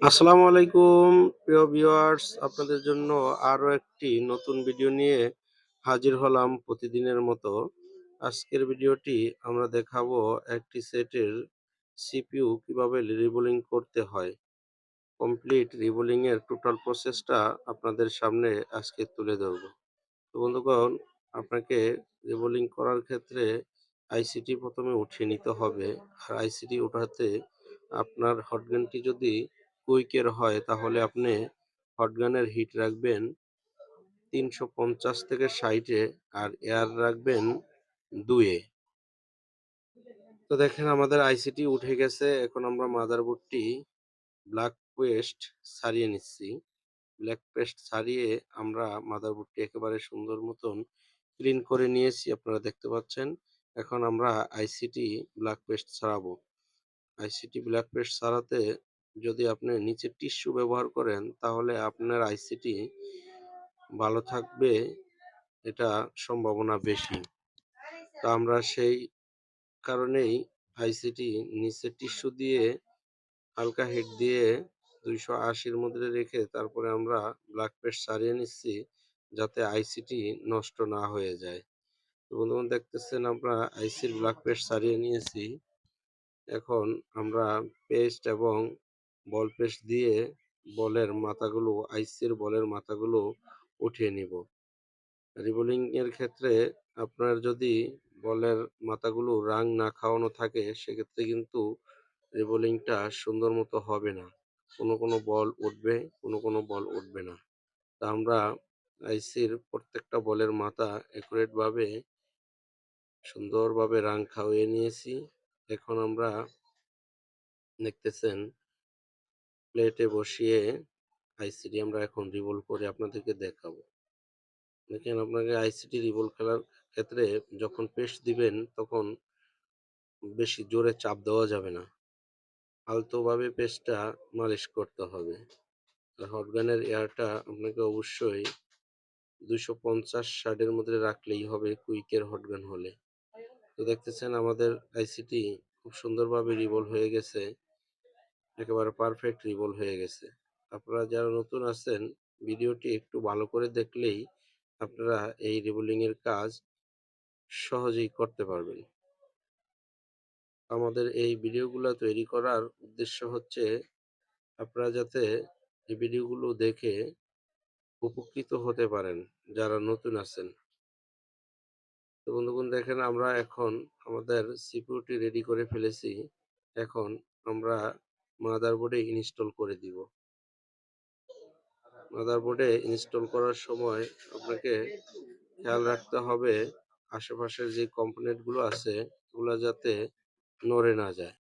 আসসালামু আলাইকুম প্রিয় ভিউয়ার্স, আপনাদের জন্য আরো একটি নতুন ভিডিও নিয়ে হাজির হলাম প্রতিদিনের মতো। আজকের ভিডিওটি আমরা দেখাবো একটি সেটের সিপিইউ কিভাবে রিবোলিং করতে হয়। কমপ্লিট রিবোলিং এর টোটাল প্রসেসটা আপনাদের সামনে আজকে তুলে ধরব। তো বন্ধুগণ, আপনাকে রিবোলিং করার ক্ষেত্রে আইসিটি প্রথমে উঠিয়ে নিতে হবে। আর আইসিটি উঠাতে আপনার হটগানটি যদি কুইকের হয় তাহলে আপনি হটগানের হিট রাখবেন ৩৫০ থেকে ৬০-এ আর এয়ার রাখবেন ২-এ। তো দেখেন আমাদের আইসিটি উঠে গেছে। এখন আমরা মাদারবোর্ডটি ব্ল্যাক পেস্ট ছাড়িয়ে নিচ্ছি। ব্ল্যাক পেস্ট ছাড়িয়ে আমরা মাদারবোর্ডটি একেবারে সুন্দর মতন ক্লিন করে নিয়েছি, আপনারা দেখতে পাচ্ছেন। এখন আমরা আইসিটি ব্ল্যাক পেস্ট ছাড়াবো। আইসিটি ব্ল্যাক পেস্ট ছাড়াতে যদি আপনি নিচে টিস্যু ব্যবহার করেন তাহলে আপনার আইসিটি ভালো থাকবে, এটা সম্ভাবনা বেশি। তো আমরা সেই কারণেই আইসিটি নিচে টিস্যু দিয়ে হালকা হিট দিয়ে ২৮০-র মধ্যে রেখে তারপরে আমরা ব্ল্যাক পেস্ট ছাড়িয়ে নিচ্ছি, যাতে আইসিটি নষ্ট না হয়ে যায়। তো বন্ধুগণ, দেখতেছেন আমরা আইসির ব্ল্যাক পেস্ট ছাড়িয়ে নিয়েছি। এখন আমরা পেস্ট এবং বল পেস্ট দিয়ে বলের মাথাগুলো, আইসির বলের মাথাগুলো উঠিয়ে নিব। রিবোলিং এর ক্ষেত্রে আপনার যদি বলের মাথাগুলো রাং না খাওয়ানো থাকে সেক্ষেত্রে কিন্তু রিবোলিংটা সুন্দর মতো হবে না। কোনো বল উঠবে, কোনো বল উঠবে না। তা আমরা আইসির প্রত্যেকটা বলের মাথা একুরেট ভাবে সুন্দরভাবে রাং খাওয়িয়ে নিয়েছি। এখন আমরা দেখতেছেন প্লেটে বসিয়ে আইসিটি আমরা এখন রিভলভ করে আপনাদেরকে দেখাবো। দেখেন, আপনাকে আইসিটি রিভলভ খেলার ক্ষেত্রে যখন পেস্ট দিবেন তখন বেশি জোরে চাপ দেওয়া যাবে না। আলতোভাবে পেস্টটা মালিশ করতে হবে। আর হটগানের এয়ারটা আপনাকে অবশ্যই ২৫০-৬০ এর মধ্যে রাখলেই হবে কুইকের হটগান হলে। তো দেখতেছেন আমাদের আইসিটি খুব সুন্দরভাবে রিভলভ হয়ে গেছে। একেবারে পারফেক্ট রিভলভ হয়ে গেছে। আপনারা যারা নতুন আছেন ভিডিওটি একটু ভালো করে দেখলেই আপনারা এই রিবোলিং এর কাজ সহজেই করতে পারবেন। আমাদের এই ভিডিওগুলো তৈরি করার উদ্দেশ্য হচ্ছে আপনারা যাতে এই ভিডিওগুলো দেখে উপকৃত হতে পারেন যারা নতুন আছেন। তো বন্ধুগণ, দেখেন আমরা এখন আমাদের সিপিইউটি রেডি করে ফেলেছি। এখন আমরা মাদারবোর্ডে ইনস্টল করে দিব। মাদারবোর্ডে ইনস্টল করার সময় আপনাকে খেয়াল রাখতে হবে আশেপাশের যে কম্পোনেন্ট গুলো আছে ওগুলো যাতে নড়ে না যায়।